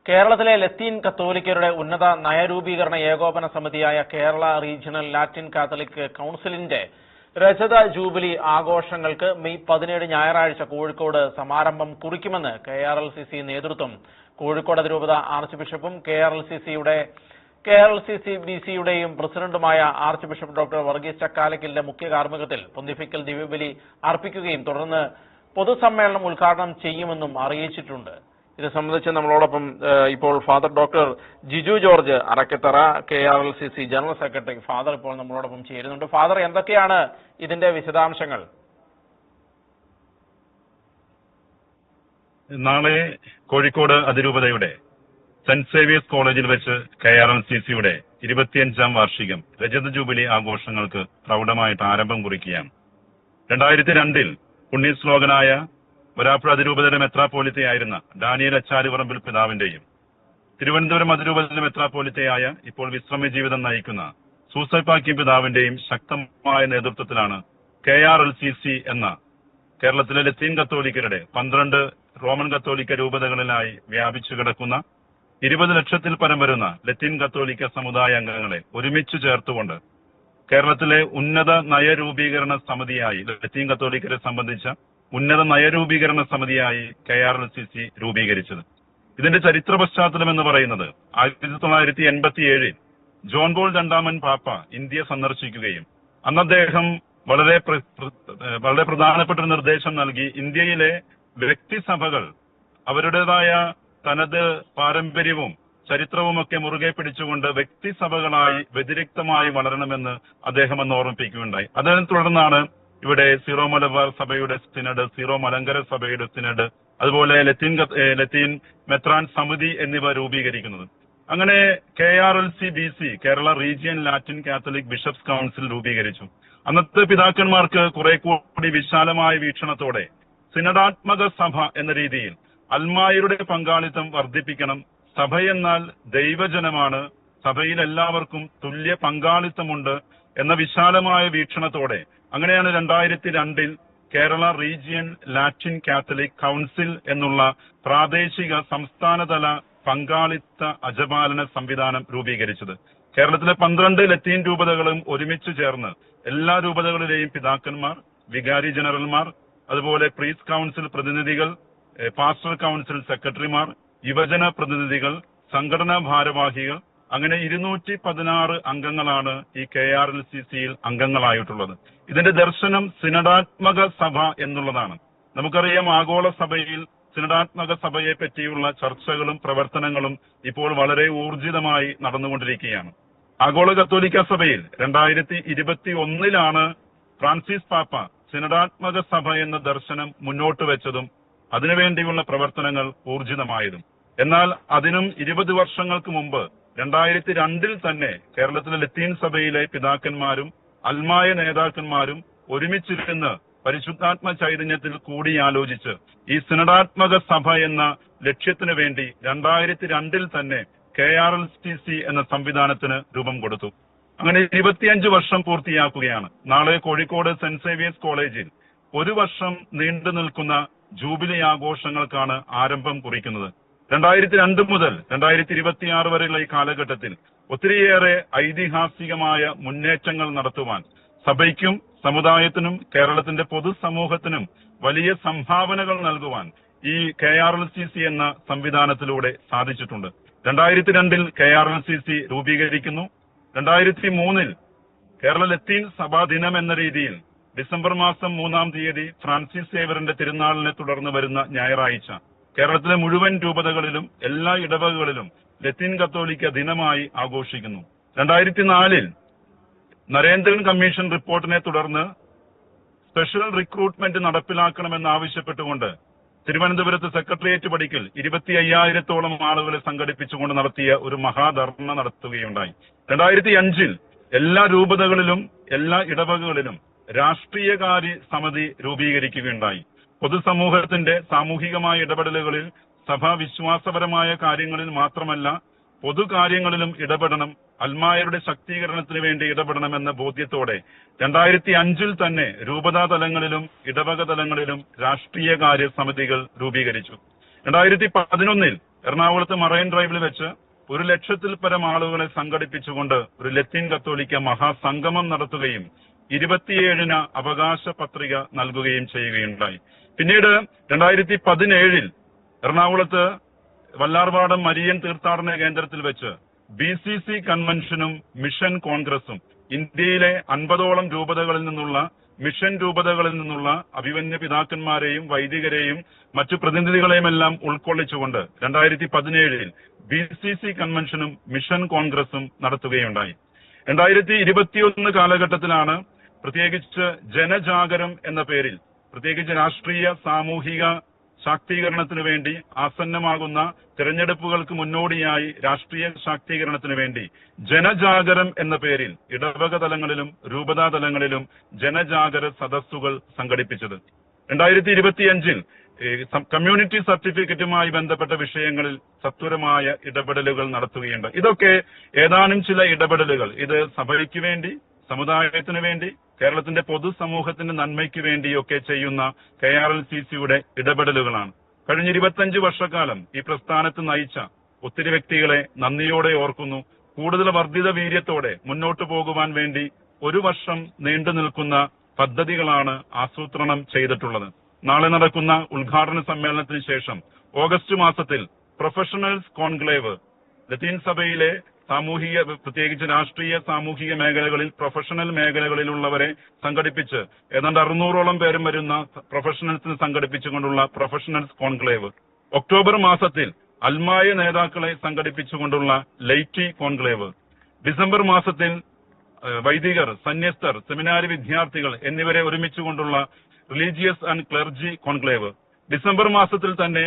കേരളത്തിലെ ലത്തീൻ കത്തോലിക്കരുടെ ഉന്നത നയരൂപീകരണ ഏകോപന സമിതിയായ കേരള റീജിയണൽ ലാറ്റിൻ കാത്തലിക് കൗൺസിലിന്റെ രജത ജൂബിലി ആഘോഷങ്ങൾക്ക് മെയ് 17 ഞായറാഴ്ച കോഴിക്കോട് സമാരംഭം കുറിക്കുമെന്ന് KRLCC നേതൃത്വം. കോഴിക്കോട് അതിരൂപത ആർച്ച് ബിഷപ്പും KRLCC-BCയുടെയും പ്രസിഡന്റുമായ ആർച്ച് ബിഷപ്പ് ഡോക്ടർ വർഗീസ് ചക്കാലക്കലിന്റെ മുഖ്യ കാർമ്മികത്തിൽ പൊന്തിഫിക്കൽ ദിവ്യബലി അർപ്പിക്കുകയും തുടർന്ന് പൊതുസമ്മേളനം ഉദ്ഘാടനം ചെയ്യുമെന്നും അറിയിച്ചിട്ടുണ്ട്. ഇത് സംബന്ധിച്ച് നമ്മളോടൊപ്പം ഇപ്പോൾ father doctor Jiju George Arakkathara KRLCC general secretary father ഇപ്പോൾ നമ്മളോടൊപ്പം ചേരുന്നുണ്ട്. ഫാദർ, എന്തൊക്കെയാണ് ഇതിന്റെ വിശദാംശങ്ങൾ? നാളെ കോഴിക്കോട് അതിരൂപതയുടെ സെന്റ് സേവിയേഴ്സ് കോളേജിൽ വെച്ച് KRLCC-യുടെ 25ാം വാർഷികം രജത ജൂബിലി ആഘോഷങ്ങൾക്ക് പ്രൗഢമായിട്ട് ആരംഭം കുറിക്കുകയാണ്. 2002-ൽ പുണ്യശ്ലോകനായ വരാപ്പുഴ അതിരൂപതയുടെ മെത്രാപ്പോലിത്തയായിരുന്ന ഡാനിയൽ അച്ചാരുപറമ്പിൽ പിതാവിന്റെയും തിരുവനന്തപുരം അതിരൂപതയുടെ മെത്രാപ്പോലിത്തയായ ഇപ്പോൾ വിശ്രമ ജീവിതം നയിക്കുന്ന സൂസൈപ്പാക്കി പിതാവിന്റെയും ശക്തമായ നേതൃത്വത്തിലാണ് KRLCC എന്ന കേരളത്തിലെ ലത്തീൻ കത്തോലിക്കരുടെ 12 റോമൻ കത്തോലിക്ക രൂപതകളിലായി വ്യാപിച്ചു കിടക്കുന്ന 20 ലക്ഷത്തിൽ പരം വരുന്ന ലത്തീൻ കത്തോലിക്ക സമുദായ അംഗങ്ങളെ ഒരുമിച്ച് ചേർത്തുകൊണ്ട് കേരളത്തിലെ ഉന്നത നയരൂപീകരണ സമിതിയായി ലത്തീൻ കത്തോലിക്കരെ സംബന്ധിച്ച ഉന്നത നയരൂപീകരണ സമിതിയായി KRLCC രൂപീകരിച്ചത്. ഇതിന്റെ ചരിത്ര പശ്ചാത്തലം എന്ന് പറയുന്നത് 1987-ൽ ജോൺ പോൾ രണ്ടാമൻ പാപ്പ ഇന്ത്യ സന്ദർശിക്കുകയും അന്ന് അദ്ദേഹം വളരെ പ്രധാനപ്പെട്ട ഒരു നിർദ്ദേശം നൽകി. ഇന്ത്യയിലെ വ്യക്തിസഭകൾ അവരുടേതായ തനത് പാരമ്പര്യവും ചരിത്രവുമൊക്കെ മുറുകെ പിടിച്ചുകൊണ്ട് വ്യക്തിസഭകളായി വ്യതിരിക്തമായി വളരണമെന്ന് അദ്ദേഹം അന്ന് ഓർമ്മിപ്പിക്കുകയുണ്ടായി. അതിനെ തുടർന്നാണ് ഇവിടെ സീറോ മലബാർ സഭയുടെ സിനഡ്, സീറോ മലങ്കര സഭയുടെ സിനഡ്, അതുപോലെ ലത്തീൻ മെത്രാൻ സമിതി എന്നിവ രൂപീകരിക്കുന്നത്. അങ്ങനെ KRLC-BC Kerala region Latin Catholic bishops council രൂപീകരിച്ചു. അന്നത്തെ പിതാക്കന്മാർക്ക് കുറെ കൂടി വിശാലമായ വീക്ഷണത്തോടെ സിനഡാത്മക സഭ എന്ന രീതിയിൽ അൽമായരുടെ പങ്കാളിത്തം വർദ്ധിപ്പിക്കണം, സഭയെന്നാൽ ദൈവജനമാണ്, സഭയിൽ എല്ലാവർക്കും തുല്യ പങ്കാളിത്തമുണ്ട് എന്ന വിശാലമായ വീക്ഷണത്തോടെ അങ്ങനെയാണ് 2002-ൽ Kerala region Latin Catholic council എന്നുള്ള പ്രാദേശിക സംസ്ഥാനതല പങ്കാളിത്ത അജപാലന സംവിധാനം രൂപീകരിച്ചത്. കേരളത്തിലെ 12 ലത്തീൻ രൂപതകളും ഒരുമിച്ച് ചേർന്ന് എല്ലാ രൂപതകളിലെയും പിതാക്കന്മാർ, വികാരി ജനറൽമാർ, അതുപോലെ പ്രീസ്റ്റ് കൗൺസിൽ പ്രതിനിധികൾ, പാസ്റ്റർ കൗൺസിൽ സെക്രട്ടറിമാർ, യുവജന പ്രതിനിധികൾ, സംഘടനാ ഭാരവാഹികൾ, അങ്ങനെ 216 അംഗങ്ങളാണ് ഈ KRLCC-യിൽ അംഗങ്ങളായിട്ടുള്ളത്. ഇതിന്റെ ദർശനം സിനഡാത്മക സഭ എന്നുള്ളതാണ്. നമുക്കറിയാം, ആഗോള സഭയിൽ സിനഡാത്മക സഭയെ പറ്റിയുള്ള ചർച്ചകളും പ്രവർത്തനങ്ങളും ഇപ്പോൾ വളരെ ഊർജിതമായി നടന്നുകൊണ്ടിരിക്കുകയാണ്. ആഗോള കത്തോലിക്ക സഭയിൽ 2021-ലാണ് ഫ്രാൻസിസ് പാപ്പ സിനഡാത്മക സഭ എന്ന ദർശനം മുന്നോട്ട് വെച്ചതും അതിനുവേണ്ടിയുള്ള പ്രവർത്തനങ്ങൾ ഊർജിതമായതും. എന്നാൽ അതിനും 20 വർഷങ്ങൾക്ക് മുമ്പ് 2002-ൽ തന്നെ കേരളത്തിലെ ലത്തീൻ സഭയിലെ പിതാക്കന്മാരും അൽമായ നേതാക്കന്മാരും ഒരുമിച്ചിരുന്ന് പരിശുദ്ധാത്മ ചൈതന്യത്തിൽ കൂടിയാലോചിച്ച് ഈ സിനഡാത്മക സഭ എന്ന ലക്ഷ്യത്തിനു വേണ്ടി 2002-ൽ തന്നെ KRLCC എന്ന സംവിധാനത്തിന് രൂപം കൊടുത്തു. അങ്ങനെ 25 വർഷം പൂർത്തിയാക്കുകയാണ്. നാളെ കോഴിക്കോട് സെന്റ് സേവിയേഴ്സ് കോളേജിൽ 1 വർഷം നീണ്ടു നിൽക്കുന്ന ജൂബിലി ആഘോഷങ്ങൾക്കാണ് ആരംഭം കുറിക്കുന്നത്. 2002 മുതൽ 2026 വരെയുള്ള ഈ കാലഘട്ടത്തിൽ ഒത്തിരിയേറെ ഐതിഹാസികമായ മുന്നേറ്റങ്ങൾ നടത്തുവാൻ സഭയ്ക്കും സമുദായത്തിനും കേരളത്തിന്റെ പൊതുസമൂഹത്തിനും വലിയ സംഭാവനകൾ നൽകുവാൻ ഈ KRLCC എന്ന സംവിധാനത്തിലൂടെ സാധിച്ചിട്ടുണ്ട്. 2002-ൽ KRLCC രൂപീകരിക്കുന്നു. 2003-ൽ കേരള ലത്തീൻ സഭാ ദിനം എന്ന രീതിയിൽ ഡിസംബർ മാസം 3-ാം തീയതി ഫ്രാൻസിസ് സേവ്യറിന്റെ തിരുനാളിനെ തുടർന്ന് വരുന്ന ഞായറാഴ്ച കേരളത്തിലെ മുഴുവൻ രൂപതകളിലും എല്ലാ ഇടവകകളിലും ലത്തീൻ കത്തോലിക്ക ദിനമായി ആഘോഷിക്കുന്നു. 2004-ൽ നരേന്ദ്രൻ കമ്മീഷൻ റിപ്പോർട്ടിനെ തുടർന്ന് സ്പെഷ്യൽ റിക്രൂട്ട്മെന്റ് നടപ്പിലാക്കണമെന്ന് ആവശ്യപ്പെട്ടുകൊണ്ട് തിരുവനന്തപുരത്ത് സെക്രട്ടേറിയറ്റ് പടിക്കൽ 25,000-ഓളം ആളുകളെ സംഘടിപ്പിച്ചുകൊണ്ട് നടത്തിയ ഒരു മഹാധർണ നടത്തുകയുണ്ടായി. 2005-ൽ എല്ലാ രൂപതകളിലും എല്ലാ ഇടവകകളിലും രാഷ്ട്രീയകാര്യ സമിതി രൂപീകരിക്കുകയുണ്ടായി. പൊതുസമൂഹത്തിന്റെ സാമൂഹികമായ ഇടപെടലുകളിൽ സഭ വിശ്വാസപരമായ കാര്യങ്ങളിൽ മാത്രമല്ല പൊതുകാര്യങ്ങളിലും ഇടപെടണം, അൽമായരുടെ ശക്തീകരണത്തിന് വേണ്ടി ഇടപെടണമെന്ന ബോധ്യത്തോടെ 2005-ൽ തന്നെ രൂപതാ തലങ്ങളിലും ഇടവക തലങ്ങളിലും രാഷ്ട്രീയകാര്യ സമിതികൾ രൂപീകരിച്ചു. 2011-ൽ എറണാകുളത്ത് മറൈൻ ഡ്രൈവിൽ വെച്ച് 1,00,000-ൽ പരം ആളുകളെ സംഘടിപ്പിച്ചുകൊണ്ട് ഒരു ലത്തീൻ കത്തോലിക്ക മഹാസംഗമം നടത്തുകയും 27-ന് അവകാശ പത്രിക നൽകുകയും ചെയ്യുകയുണ്ടായി. പിന്നീട് 2017-ൽ എറണാകുളത്ത് വല്ലാർപാടം മരിയൻ തീർത്ഥാടന കേന്ദ്രത്തിൽ വെച്ച് BCC കൺവെൻഷനും മിഷൻ കോൺഗ്രസും ഇന്ത്യയിലെ 50ഓളം രൂപതകളിൽ നിന്നുള്ള മിഷൻ രൂപതകളിൽ നിന്നുള്ള അഭിമന്യ പിതാക്കന്മാരെയും വൈദികരെയും മറ്റു പ്രതിനിധികളെയും എല്ലാം ഉൾക്കൊള്ളിച്ചുകൊണ്ട് 2017-ൽ BCC കൺവെൻഷനും മിഷൻ കോൺഗ്രസും നടത്തുകയുണ്ടായി. 2021 കാലഘട്ടത്തിലാണ് പ്രത്യേകിച്ച് ജനജാഗരം എന്ന പേരിൽ പ്രത്യേകിച്ച് രാഷ്ട്രീയ സാമൂഹിക ശാക്തീകരണത്തിന് വേണ്ടി ആസന്നമാകുന്ന തെരഞ്ഞെടുപ്പുകൾക്ക് മുന്നോടിയായി രാഷ്ട്രീയ ശാക്തീകരണത്തിന് വേണ്ടി ജനജാഗരം എന്ന പേരിൽ ഇടവക തലങ്ങളിലും രൂപതാ തലങ്ങളിലും ജനജാഗര സദസ്സുകൾ സംഘടിപ്പിച്ചത്. 2025-ൽ കമ്മ്യൂണിറ്റി സർട്ടിഫിക്കറ്റുമായി ബന്ധപ്പെട്ട വിഷയങ്ങളിൽ സത്വരമായ ഇടപെടലുകൾ നടത്തുകയുണ്ട്. ഇതൊക്കെ ഏതാനും ചില ഇടപെടലുകൾ. ഇത് സഭയ്ക്ക് വേണ്ടി, സമുദായത്തിന് വേണ്ടി, കേരളത്തിന്റെ പൊതുസമൂഹത്തിന്റെ നന്മയ്ക്ക് വേണ്ടിയൊക്കെ ചെയ്യുന്ന KRLCC-യുടെ ഇടപെടലുകളാണ്. കഴിഞ്ഞ 25 വർഷക്കാലം ഈ പ്രസ്ഥാനത്ത് നയിച്ച ഒത്തിരി വ്യക്തികളെ നന്ദിയോടെ ഓർക്കുന്നു. കൂടുതൽ വർദ്ധിത വീര്യത്തോടെ മുന്നോട്ടു പോകുവാൻ വേണ്ടി 1 വർഷം നീണ്ടു നിൽക്കുന്ന പദ്ധതികളാണ് ആസൂത്രണം ചെയ്തിട്ടുള്ളത്. നാളെ നടക്കുന്ന ഉദ്ഘാടന സമ്മേളനത്തിന് ശേഷം ഓഗസ്റ്റ് മാസത്തിൽ പ്രൊഫഷണൽസ് കോൺക്ലേവ് ലത്തീൻ സഭയിലെ സാമൂഹിക, പ്രത്യേകിച്ച് രാഷ്ട്രീയ സാമൂഹിക മേഖലകളിൽ പ്രൊഫഷണൽ മേഖലകളിലുള്ളവരെ സംഘടിപ്പിച്ച് ഏതാണ്ട് 600ഓളം പേരും വരുന്ന പ്രൊഫഷണൽസിന് സംഘടിപ്പിച്ചുകൊണ്ടുള്ള പ്രൊഫഷണൽസ് കോൺക്ലേവ്. ഒക്ടോബർ മാസത്തിൽ അൽമായ നേതാക്കളെ സംഘടിപ്പിച്ചുകൊണ്ടുള്ള ലൈറ്റി കോൺക്ലേവ്. ഡിസംബർ മാസത്തിൽ വൈദികർ, സന്യസ്തർ, സെമിനാരി വിദ്യാർത്ഥികൾ എന്നിവരെ ഒരുമിച്ചുകൊണ്ടുള്ള religious and clergy conclave. December മാസത്തിൽ തന്നെ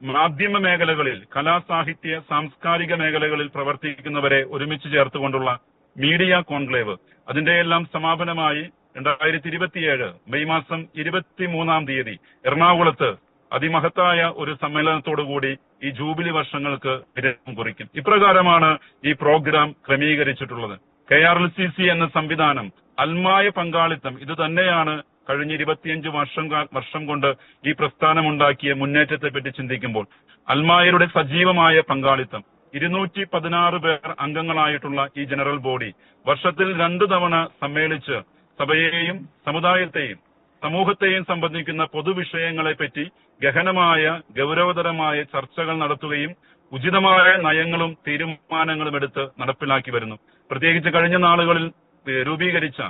മാധ്യമ മേഖലകളിൽ, കലാസാഹിത്യ സാംസ്കാരിക മേഖലകളിൽ പ്രവർത്തിക്കുന്നവരെ ഒരുമിച്ച് ചേർത്തുകൊണ്ടുള്ള മീഡിയ കോൺക്ലേവ്. അതിന്റെയെല്ലാം സമാപനമായി 2027 മെയ് മാസം 23-ാം തീയതി എറണാകുളത്ത് അതിമഹത്തായ ഒരു സമ്മേളനത്തോടുകൂടി ഈ ജൂബിലി വർഷങ്ങൾക്ക് വിരാമം കുറിക്കും. ഇപ്രകാരമാണ് ഈ പ്രോഗ്രാം ക്രമീകരിച്ചിട്ടുള്ളത്. KRLCC എന്ന സംവിധാനം, അൽമായ പങ്കാളിത്തം, ഇത് തന്നെയാണ് കഴിഞ്ഞ 25 വർഷം കൊണ്ട് ഈ പ്രസ്ഥാനമുണ്ടാക്കിയ മുന്നേറ്റത്തെ പറ്റി ചിന്തിക്കുമ്പോൾ അൽമായരുടെ സജീവമായ പങ്കാളിത്തം. 216 പേർ അംഗങ്ങളായിട്ടുള്ള ഈ ജനറൽ ബോഡി വർഷത്തിൽ 2 തവണ സമ്മേളിച്ച് സഭയെയും സമുദായത്തെയും സമൂഹത്തെയും സംബന്ധിക്കുന്ന പൊതുവിഷയങ്ങളെ പറ്റി ഗഹനമായ ഗൗരവതരമായ ചർച്ചകൾ നടത്തുകയും ഉചിതമായ നയങ്ങളും തീരുമാനങ്ങളും എടുത്ത് നടപ്പിലാക്കി വരുന്നു. പ്രത്യേകിച്ച് കഴിഞ്ഞ നാളുകളിൽ രൂപീകരിച്ച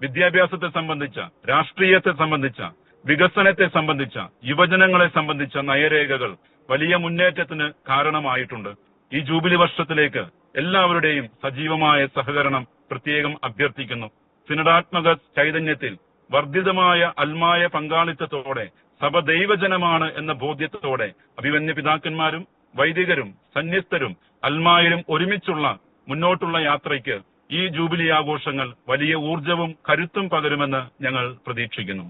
വിദ്യാഭ്യാസത്തെ സംബന്ധിച്ച, രാഷ്ട്രീയത്തെ സംബന്ധിച്ച, വികസനത്തെ സംബന്ധിച്ച, യുവജനങ്ങളെ സംബന്ധിച്ച നയരേഖകൾ വലിയ മുന്നേറ്റത്തിന് കാരണമായിട്ടുണ്ട്. ഈ ജൂബിലി വർഷത്തിലേക്ക് എല്ലാവരുടെയും സജീവമായ സഹകരണം പ്രത്യേകം അഭ്യർത്ഥിക്കുന്നു. സിനഡാത്മക ചൈതന്യത്തിൽ വർദ്ധിതമായ അൽമായ പങ്കാളിത്തത്തോടെ സഭ ദൈവജനമാണ് എന്ന ബോധ്യത്തോടെ അഭിമന്യ പിതാക്കന്മാരും വൈദികരും സന്യസ്തരും അൽമായരും ഒരുമിച്ചുള്ള മുന്നോട്ടുള്ള യാത്രയ്ക്ക് ഈ ജൂബിലി ആഘോഷങ്ങൾ വലിയ ഊർജവും കരുത്തും പകരുമെന്ന് ഞങ്ങൾ പ്രതീക്ഷിക്കുന്നു.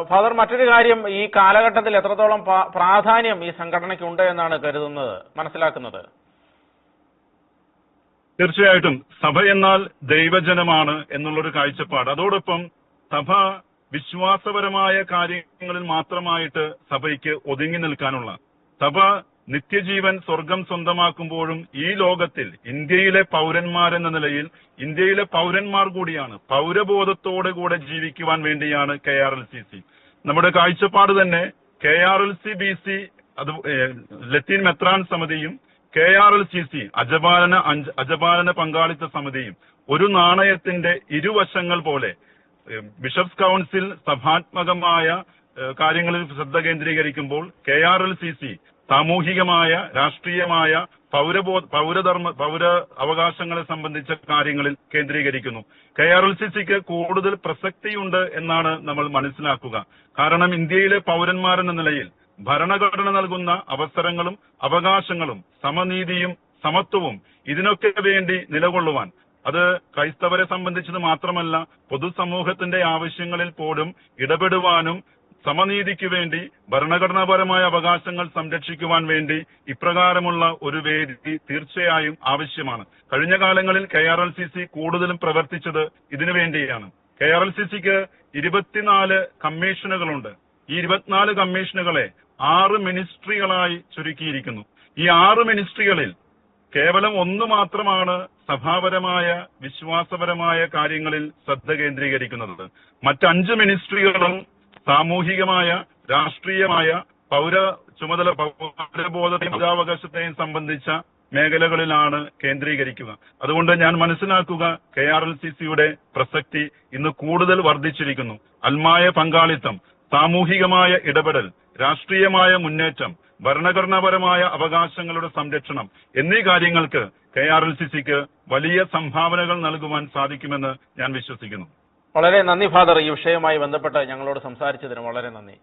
ഫാദർ, മറ്റൊരു കാര്യം, ഈ കാലഘട്ടത്തിൽ എത്രത്തോളം പ്രാധാന്യം ഈ സംഘടനയ്ക്ക് ഉണ്ട് എന്നാണ് കരുതുന്നത്, മനസ്സിലാക്കുന്നത്? തീർച്ചയായിട്ടും സഭ എന്നാൽ ദൈവജനമാണ് എന്നുള്ളൊരു കാഴ്ചപ്പാട്. അതോടൊപ്പം സഭ വിശ്വാസപരമായ കാര്യങ്ങളിൽ മാത്രമായിട്ട് സഭയ്ക്ക് ഒതുങ്ങി നിൽക്കാനുള്ള, സഭ നിത്യജീവൻ സ്വർഗം സ്വന്തമാക്കുമ്പോഴും ഈ ലോകത്തിൽ ഇന്ത്യയിലെ പൗരന്മാരെന്ന നിലയിൽ ഇന്ത്യയിലെ പൗരന്മാർ കൂടിയാണ്. പൗരബോധത്തോടെ കൂടെ ജീവിക്കുവാൻ വേണ്ടിയാണ് KRLCC. നമ്മുടെ കാഴ്ചപ്പാട് തന്നെ KRLC-BC, അത് ലത്തീൻ മെത്രാൻ സമിതിയും KRLCC അജപാലന പങ്കാളിത്ത സമിതിയും ഒരു നാണയത്തിന്റെ ഇരുവശങ്ങൾ പോലെ. ബിഷപ്സ് കൗൺസിൽ സഭാത്മകമായ കാര്യങ്ങളിൽ ശ്രദ്ധ കേന്ദ്രീകരിക്കുമ്പോൾ KRLCC സാമൂഹികമായ, രാഷ്ട്രീയമായ, പൗര അവകാശങ്ങളെ സംബന്ധിച്ച കാര്യങ്ങളിൽ കേന്ദ്രീകരിക്കുന്നു. KRLCC-ക്ക് കൂടുതൽ പ്രസക്തിയുണ്ട് എന്നാണ് നമ്മൾ മനസ്സിലാക്കുക. കാരണം ഇന്ത്യയിലെ പൗരന്മാരെന്ന നിലയിൽ ഭരണഘടന നൽകുന്ന അവസരങ്ങളും അവകാശങ്ങളും സമനീതിയും സമത്വവും ഇതിനൊക്കെ വേണ്ടി നിലകൊള്ളുവാൻ, അത് ക്രൈസ്തവരെ സംബന്ധിച്ചത് മാത്രമല്ല പൊതുസമൂഹത്തിന്റെ ആവശ്യങ്ങളിൽ പോലും ഇടപെടുവാനും സമനീതിക്ക് വേണ്ടി ഭരണഘടനാപരമായ അവകാശങ്ങൾ സംരക്ഷിക്കുവാൻ വേണ്ടി ഇപ്രകാരമുള്ള ഒരു വേദി തീർച്ചയായും ആവശ്യമാണ്. കഴിഞ്ഞ കാലങ്ങളിൽ KRLCC കൂടുതലും പ്രവർത്തിച്ചത് ഇതിനു വേണ്ടിയാണ്. KRLCC-ക്ക് 24 കമ്മീഷനുകളുണ്ട്. ഈ 24 കമ്മീഷനുകളെ 6 മിനിസ്ട്രികളായി ചുരുക്കിയിരിക്കുന്നു. ഈ 6 മിനിസ്ട്രികളിൽ കേവലം ഒന്ന് മാത്രമാണ് സഭാപരമായ വിശ്വാസപരമായ കാര്യങ്ങളിൽ ശ്രദ്ധ കേന്ദ്രീകരിക്കുന്നത്. മറ്റ് 5 മിനിസ്ട്രികളും സാമൂഹികമായ, രാഷ്ട്രീയമായ, പൗരബോധത്തെയും പൗരാവകാശത്തെയും സംബന്ധിച്ച മേഖലകളിലാണ് കേന്ദ്രീകരിക്കുക. അതുകൊണ്ട് ഞാൻ മനസ്സിലാക്കുക, KRLCCയുടെ പ്രസക്തി ഇന്ന് കൂടുതൽ വർദ്ധിച്ചിരിക്കുന്നു. അൽമായ പങ്കാളിത്തം, സാമൂഹികമായ ഇടപെടൽ, രാഷ്ട്രീയമായ മുന്നേറ്റം, ഭരണഘടനാപരമായ അവകാശങ്ങളുടെ സംരക്ഷണം എന്നീ കാര്യങ്ങൾക്ക് KRLCCക്ക് വലിയ സംഭാവനകൾ നൽകുവാൻ സാധിക്കുമെന്ന് ഞാൻ വിശ്വസിക്കുന്നു. വളരെ നന്ദി ഫാദർ, ഈ വിഷയവുമായി ബന്ധപ്പെട്ട് ഞങ്ങളോട് സംസാരിച്ചതിന് വളരെ നന്ദി.